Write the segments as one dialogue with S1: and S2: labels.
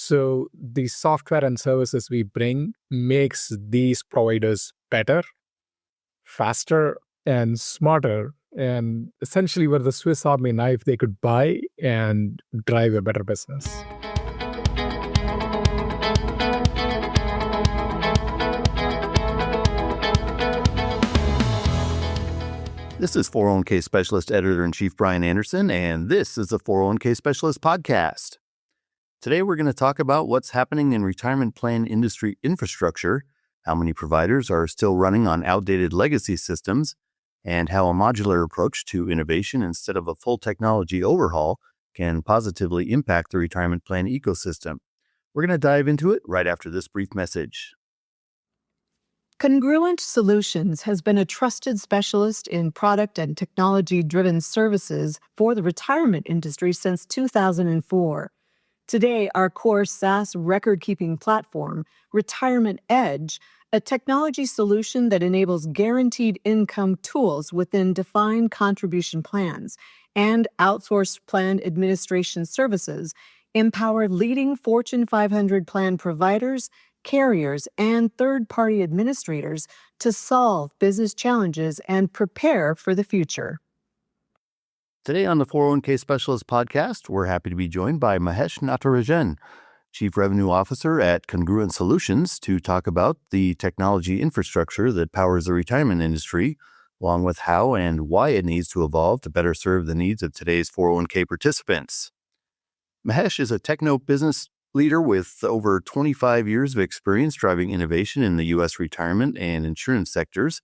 S1: So the software and services we bring makes these providers better, faster, and smarter. And essentially, we're the Swiss Army knife they could buy and drive a better business.
S2: This is 401k Specialist Editor-in-Chief Brian Anderson, and this is the 401k Specialist Podcast. Today, we're going to talk about what's happening in retirement plan industry infrastructure, how many providers are still running on outdated legacy systems, and how a modular approach to innovation instead of a full technology overhaul can positively impact the retirement plan ecosystem. We're going to dive into it right after this brief message.
S3: Congruent Solutions has been a trusted specialist in product and technology-driven services for the retirement industry since 2004. Today, our core SaaS record-keeping platform, Retirement Edge, a technology solution that enables guaranteed income tools within defined contribution plans and outsourced plan administration services, empower leading Fortune 500 plan providers, carriers, and third-party administrators to solve business challenges and prepare for the future.
S2: Today on the 401k Specialist Podcast, we're happy to be joined by Mahesh Natarajan, Chief Revenue Officer at Congruent Solutions, to talk about the technology infrastructure that powers the retirement industry, along with how and why it needs to evolve to better serve the needs of today's 401k participants. Mahesh is a techno business leader with over 25 years of experience driving innovation in the U.S. retirement and insurance sectors.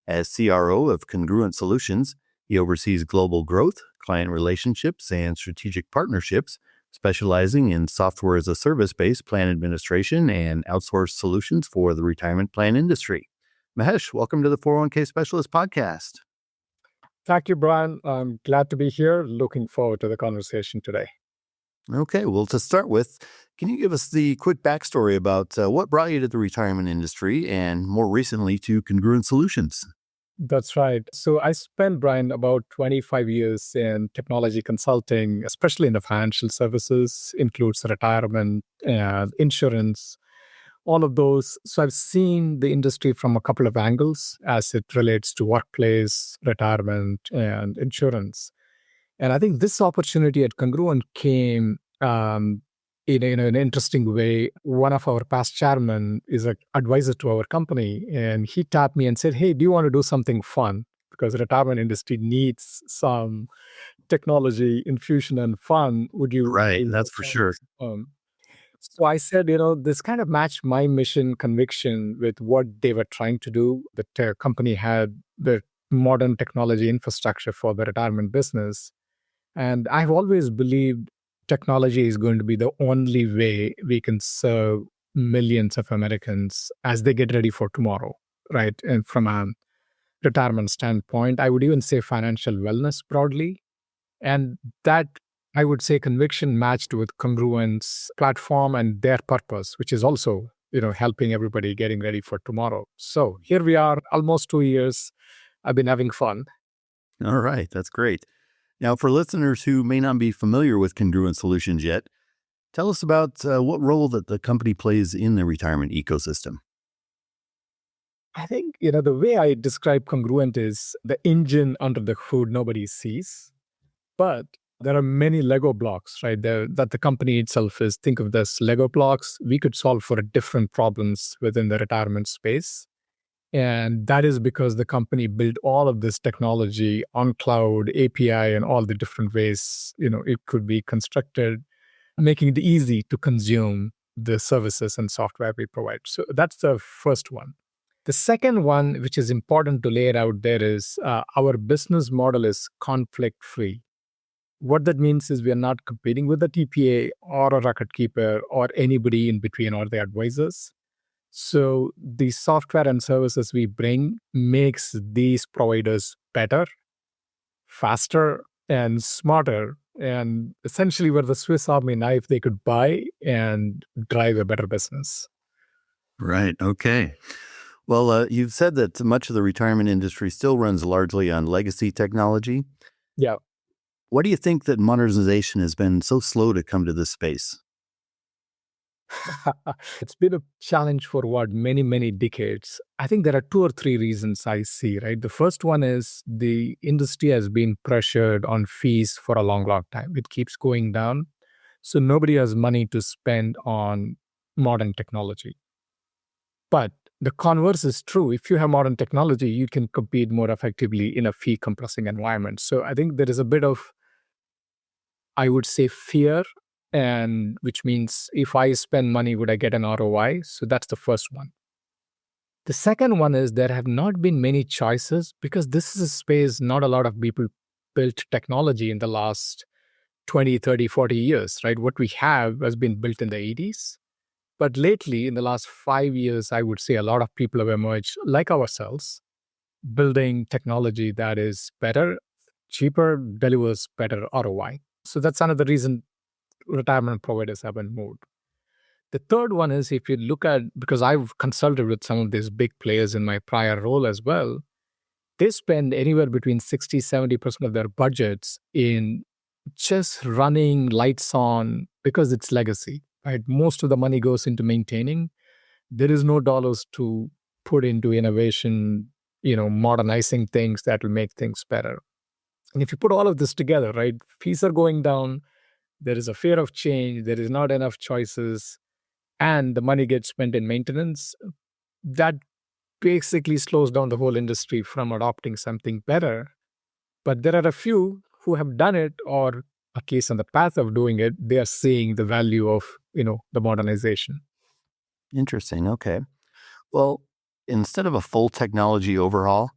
S2: As CRO of Congruent Solutions, he oversees global growth, client relationships, and strategic partnerships, specializing in software as a service-based plan administration and outsourced solutions for the retirement plan industry. Mahesh, welcome to the 401k Specialist Podcast.
S1: Thank you, Brian. I'm glad to be here. Looking forward to the conversation today.
S2: Okay, well, to start with, can you give us the quick backstory about what brought you to the retirement industry and more recently to Congruent Solutions?
S1: That's right. So I spent, Brian, about 25 years in technology consulting, especially in the financial services, includes retirement and insurance, all of those. So I've seen the industry from a couple of angles as it relates to workplace, retirement, and insurance. And I think this opportunity at Congruent came in an interesting way. One of our past chairmen is an advisor to our company, and he tapped me and said, "Hey, do you want to do something fun? Because the retirement industry needs some technology infusion and fun. Would you?"
S2: Right, that's for sure.
S1: So I said, this kind of matched my mission conviction with what they were trying to do. The company had the modern technology infrastructure for the retirement business. And I've always believed technology is going to be the only way we can serve millions of Americans as they get ready for tomorrow, right? And from a retirement standpoint, I would even say financial wellness broadly. And that, I would say, conviction matched with Congruent's platform and their purpose, which is also, helping everybody getting ready for tomorrow. So here we are, almost 2 years. I've been having fun.
S2: All right, that's great. Now, for listeners who may not be familiar with Congruent Solutions yet, tell us about what role that the company plays in the retirement ecosystem.
S1: I think, the way I describe Congruent is the engine under the hood nobody sees. But there are many Lego blocks, right? That the company itself is, think of this Lego blocks we could solve for different problems within the retirement space. And that is because the company built all of this technology on cloud, API, and all the different ways, it could be constructed, making it easy to consume the services and software we provide. So that's the first one. The second one, which is important to lay it out there, is our business model is conflict-free. What that means is we are not competing with the TPA or a record keeper or anybody in between or the advisors. So the software and services we bring makes these providers better, faster, and smarter. And essentially, we're the Swiss Army knife they could buy and drive a better business.
S2: Right. Okay. Well, you've said that much of the retirement industry still runs largely on legacy technology.
S1: Yeah.
S2: Why do you think that modernization has been so slow to come to this space?
S1: It's been a challenge for what, many, many decades. I think there are two or three reasons I see, right? The first one is the industry has been pressured on fees for a long, long time. It keeps going down. So nobody has money to spend on modern technology. But the converse is true. If you have modern technology, you can compete more effectively in a fee compressing environment. So I think there is a bit of, I would say, fear, and which means if I spend money, would I get an ROI? So that's the first one. The second one is there have not been many choices because this is a space not a lot of people built technology in the last 20, 30, 40 years, right? What we have has been built in the 80s. But lately, in the last 5 years, I would say a lot of people have emerged, like ourselves, building technology that is better, cheaper, delivers better ROI. So that's another reason retirement providers haven't moved. The third one is if you look at, because I've consulted with some of these big players in my prior role as well, they spend anywhere between 60, 70% of their budgets in just running lights on because it's legacy, right? Most of the money goes into maintaining. There is no dollars to put into innovation, modernizing things that will make things better. And if you put all of this together, right, fees are going down, there is a fear of change, there is not enough choices, and the money gets spent in maintenance, that basically slows down the whole industry from adopting something better. But there are a few who have done it or at least on the path of doing it, they are seeing the value of, the modernization.
S2: Interesting. Okay. Well, instead of a full technology overhaul,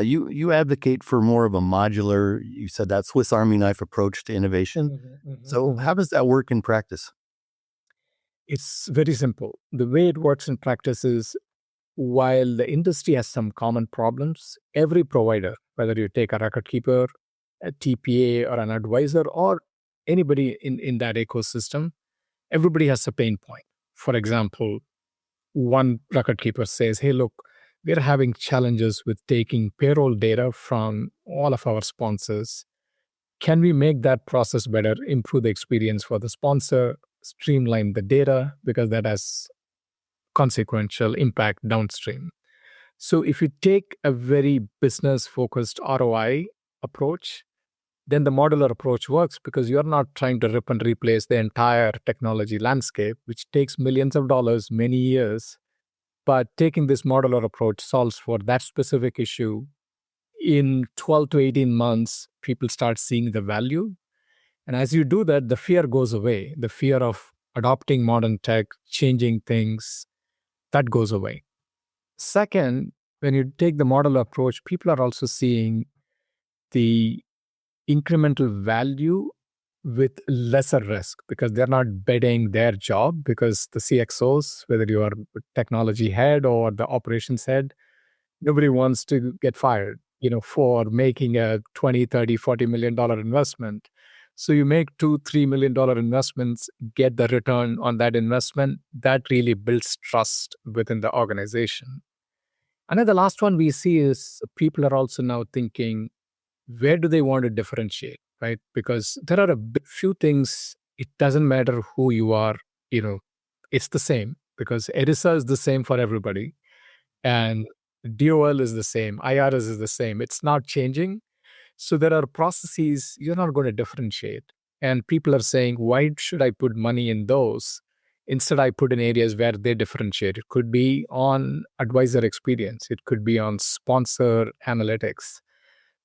S2: you advocate for more of a modular, you said that Swiss Army knife approach to innovation. So how does that work in practice?
S1: It's very simple. The way it works in practice is while the industry has some common problems, every provider, whether you take a record keeper, a TPA, or an advisor, or anybody in that ecosystem, everybody has a pain point. For example, one record keeper says, hey, look, we're having challenges with taking payroll data from all of our sponsors. Can we make that process better, improve the experience for the sponsor, streamline the data, because that has consequential impact downstream. So if you take a very business focused ROI approach, then the modular approach works because you're not trying to rip and replace the entire technology landscape, which takes millions of dollars, many years. But taking this modular approach solves for that specific issue. In 12 to 18 months, people start seeing the value. And as you do that, the fear goes away. The fear of adopting modern tech, changing things, that goes away. Second, when you take the modular approach, people are also seeing the incremental value with lesser risk because they're not betting their job because the CXOs, whether you are technology head or the operations head, nobody wants to get fired, for making a 20, 30, $40 million investment. So you make $2, $3 million investments, get the return on that investment. That really builds trust within the organization. And then the last one we see is people are also now thinking, where do they want to differentiate, right? Because there are few things, it doesn't matter who you are, it's the same because ERISA is the same for everybody and DOL is the same, IRS is the same. It's not changing. So there are processes you're not going to differentiate. And people are saying, why should I put money in those? Instead, I put in areas where they differentiate. It could be on advisor experience, it could be on sponsor analytics.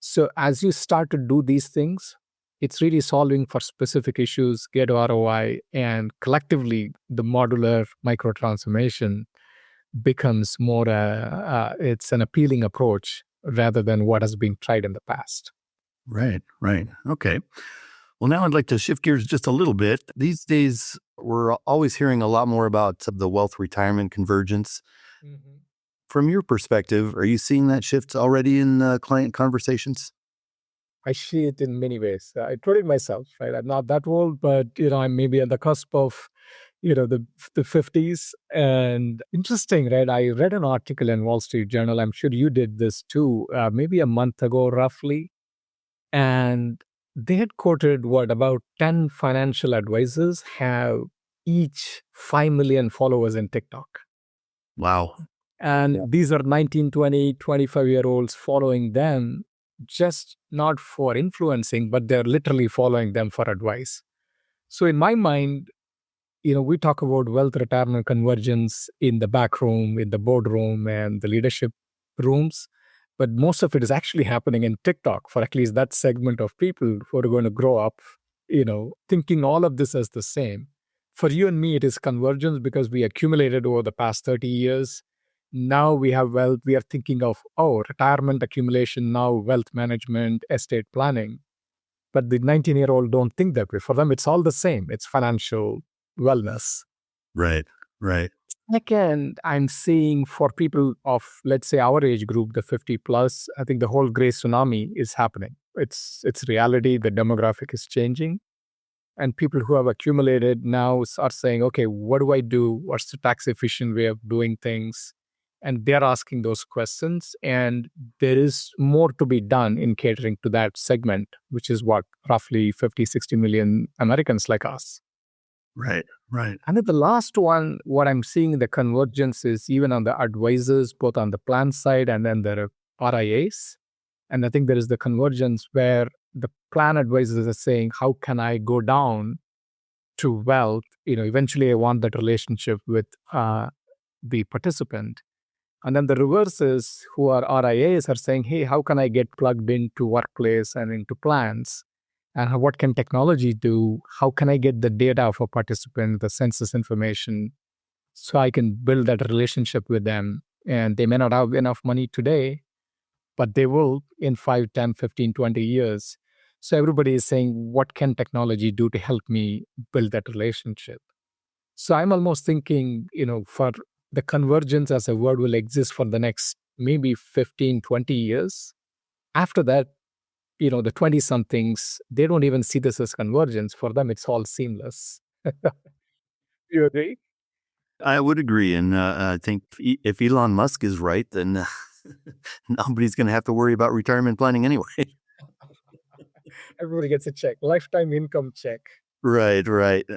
S1: So as you start to do these things, it's really solving for specific issues, get ROI, and collectively the modular micro transformation becomes more it's an appealing approach rather than what has been tried in the past.
S2: Right, right. Okay. Well, now I'd like to shift gears just a little bit. These days, we're always hearing a lot more about the wealth retirement convergence. From your perspective, are you seeing that shift already in client conversations?
S1: I see it in many ways. I told it myself, right? I'm not that old, but I'm maybe at the cusp of, the 50s. And interesting, right? I read an article in Wall Street Journal. I'm sure you did this too, maybe a month ago, roughly. And they had quoted what about 10 financial advisors have each 5 million followers in TikTok.
S2: Wow.
S1: And these are 19, 20, 25-year-olds following them, just not for influencing, but they're literally following them for advice. So in my mind, we talk about wealth retirement convergence in the back room, in the boardroom, and the leadership rooms. But most of it is actually happening in TikTok for at least that segment of people who are going to grow up, thinking all of this as the same. For you and me, it is convergence because we accumulated over the past 30 years. Now we have wealth. We are thinking of, retirement accumulation, now wealth management, estate planning. But the 19-year-old don't think that way. For them, it's all the same. It's financial wellness.
S2: Right.
S1: Second, I'm seeing for people of, let's say, our age group, the 50 plus, I think the whole gray tsunami is happening. It's reality. The demographic is changing. And people who have accumulated now are saying, okay, what do I do? What's the tax efficient way of doing things? And they're asking those questions. And there is more to be done in catering to that segment, which is what, roughly 50, 60 million Americans like us.
S2: Right.
S1: And then the last one, what I'm seeing the convergence is even on the advisors, both on the plan side and then the RIAs. And I think there is the convergence where the plan advisors are saying, how can I go down to wealth? Eventually I want that relationship with the participant. And then the reverse is who are RIAs are saying, hey, how can I get plugged into workplace and into plans? And what can technology do? How can I get the data of a participant, the census information, so I can build that relationship with them? And they may not have enough money today, but they will in 5, 10, 15, 20 years. So everybody is saying, what can technology do to help me build that relationship? So I'm almost thinking, for the convergence as a word will exist for the next maybe 15, 20 years. After that, the 20 somethings, they don't even see this as convergence. For them, it's all seamless. You agree?
S2: I would agree. And I think if Elon Musk is right, then nobody's going to have to worry about retirement planning anyway.
S1: Everybody gets a check, lifetime income check.
S2: Right.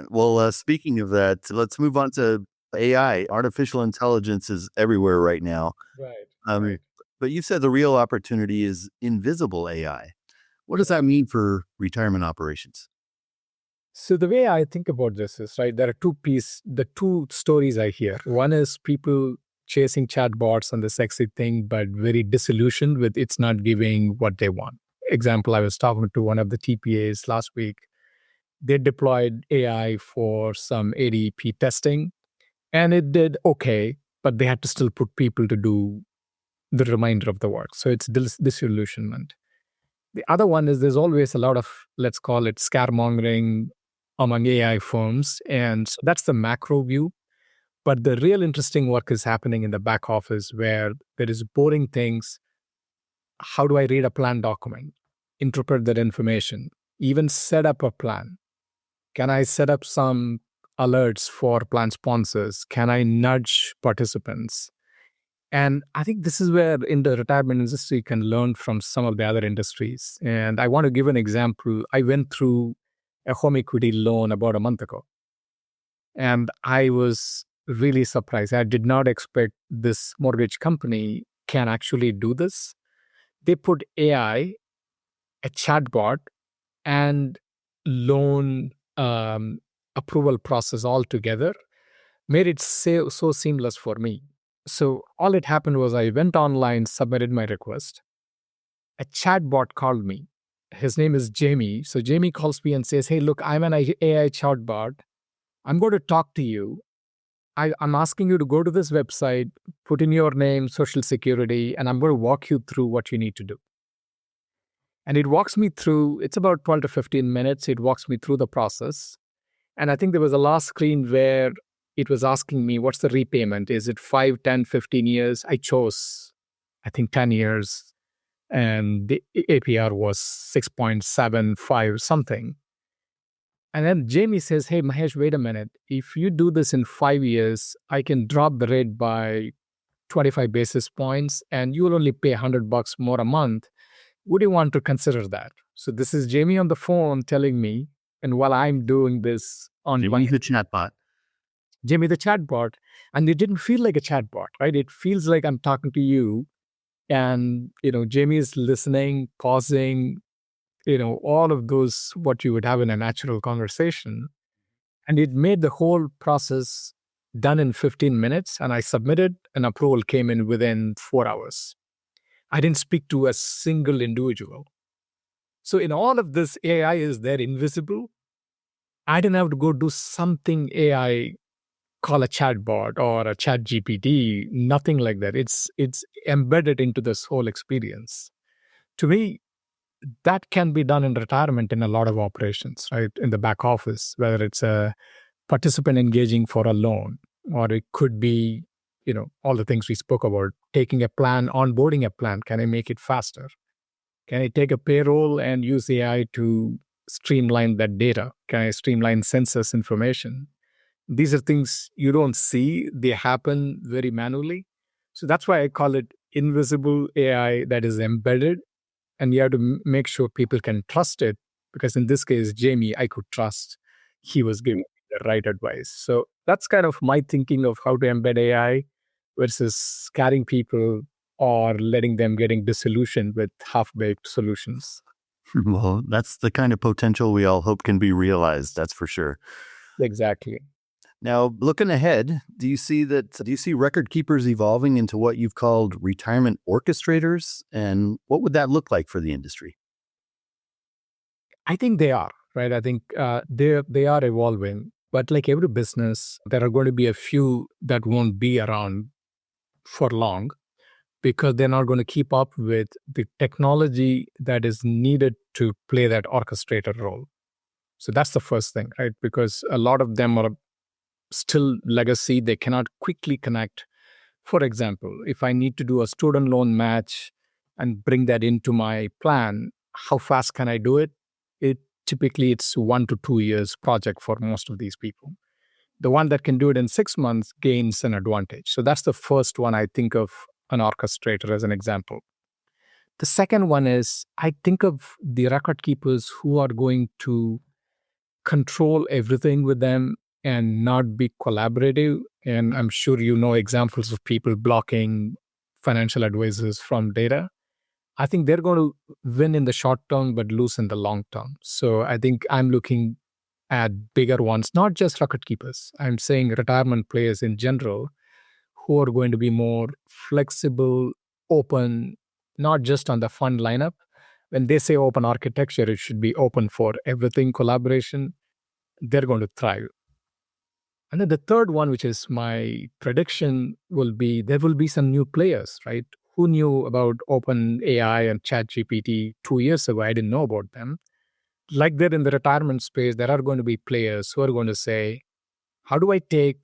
S2: Well, speaking of that, let's move on to AI. Artificial intelligence is everywhere right now.
S1: Right.
S2: But you said the real opportunity is invisible AI. What does that mean for retirement operations?
S1: So the way I think about this is, right, there are the two stories I hear. One is people chasing chatbots and the sexy thing, but very disillusioned with it's not giving what they want. Example, I was talking to one of the TPAs last week. They deployed AI for some ADP testing, and it did okay, but they had to still put people to do the remainder of the work. So it's disillusionment. The other one is there's always a lot of, let's call it scaremongering among AI firms. And so that's the macro view. But the real interesting work is happening in the back office where there is boring things. How do I read a plan document, interpret that information, even set up a plan? Can I set up some alerts for plan sponsors? Can I nudge participants? And I think this is where in the retirement industry can learn from some of the other industries. And I want to give an example. I went through a home equity loan about a month ago. And I was really surprised. I did not expect this mortgage company can actually do this. They put AI, a chatbot, and loan approval process all together, made it so seamless for me. So all it happened was I went online, submitted my request. A chatbot called me. His name is Jamie. So Jamie calls me and says, hey, look, I'm an AI chatbot. I'm going to talk to you. I'm asking you to go to this website, put in your name, social security, and I'm going to walk you through what you need to do. And it walks me through, it's about 12 to 15 minutes. It walks me through the process. And I think there was a last screen where it was asking me, what's the repayment? Is it 5, 10, 15 years? I chose, I think, 10 years. And the APR was 6.75 something. And then Jamie says, hey, Mahesh, wait a minute. If you do this in 5 years, I can drop the rate by 25 basis points and you will only pay $100 more a month. Would you want to consider that? So this is Jamie on the phone telling me, and while I'm doing this on
S2: Jamie's the chatbot.
S1: Jamie the chatbot, and it didn't feel like a chatbot, right? It feels like I'm talking to you, and Jamie is listening, pausing, all of those what you would have in a natural conversation. And it made the whole process done in 15 minutes. And I submitted, and approval came in within 4 hours. I didn't speak to a single individual. So in all of this, AI is there invisible. I didn't have to go do something AI call a chatbot or a chat GPT, nothing like that. It's embedded into this whole experience. To me, that can be done in retirement in a lot of operations, right? In the back office, whether it's a participant engaging for a loan, or it could be, all the things we spoke about, taking a plan, onboarding a plan. Can I make it faster? Can I take a payroll and use AI to streamline that data? Can I streamline census information? These are things you don't see, they happen very manually. So that's why I call it invisible AI that is embedded, and you have to make sure people can trust it, because in this case Jamie, I could trust he was giving me the right advice. So that's kind of my thinking of how to embed AI versus scaring people or letting them getting disillusioned with half-baked solutions.
S2: Well, that's the kind of potential we all hope can be realized, that's for sure.
S1: Exactly.
S2: Now, looking ahead, do you see record keepers evolving into what you've called retirement orchestrators? And what would that look like for the industry?
S1: I think they are, right? I think they are evolving, but like every business, there are going to be a few that won't be around for long, because they're not going to keep up with the technology that is needed to play that orchestrator role. So that's the first thing, right? Because a lot of them are still legacy. They cannot quickly connect. For example, if I need to do a student loan match and bring that into my plan, how fast can I do it? It typically it's 1 to 2 years project for most of these people. The one that can do it in 6 months gains an advantage. So that's the first one I think of an orchestrator as an example. The second one is I think of the record keepers who are going to control everything with them and not be collaborative. And I'm sure you know examples of people blocking financial advisors from data. I think they're going to win in the short term, but lose in the long term. So I think I'm looking at bigger ones, not just record keepers. I'm saying retirement players in general who are going to be more flexible, open, not just on the fund lineup. When they say open architecture, it should be open for everything collaboration. They're going to thrive. And then the third one, which is my prediction, will be there will be some new players, right? Who knew about Open AI and ChatGPT 2 years ago? I didn't know about them. Like they're in the retirement space, there are going to be players who are going to say, how do I take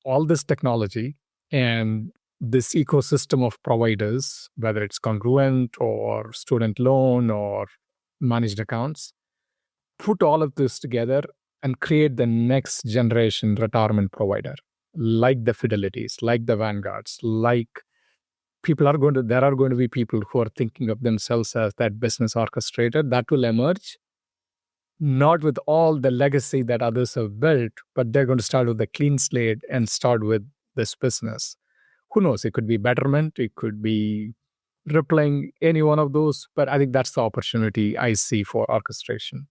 S1: all this technology and this ecosystem of providers, whether it's Congruent or student loan or managed accounts, put all of this together and create the next generation retirement provider, like the Fidelities, like the Vanguards, like there are going to be people who are thinking of themselves as that business orchestrator that will emerge, not with all the legacy that others have built, but they're going to start with a clean slate and start with this business. Who knows? It could be Betterment, it could be Rippling, any one of those. But I think that's the opportunity I see for orchestration.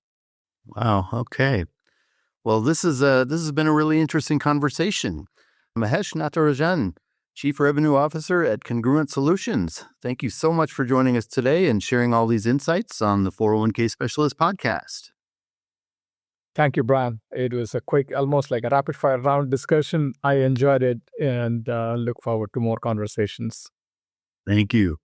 S2: Wow. Okay. Well, this has been a really interesting conversation. Mahesh Natarajan, Chief Revenue Officer at Congruent Solutions. Thank you so much for joining us today and sharing all these insights on the 401k Specialist podcast.
S1: Thank you, Brian. It was a quick, almost like a rapid fire round discussion. I enjoyed it and look forward to more conversations.
S2: Thank you.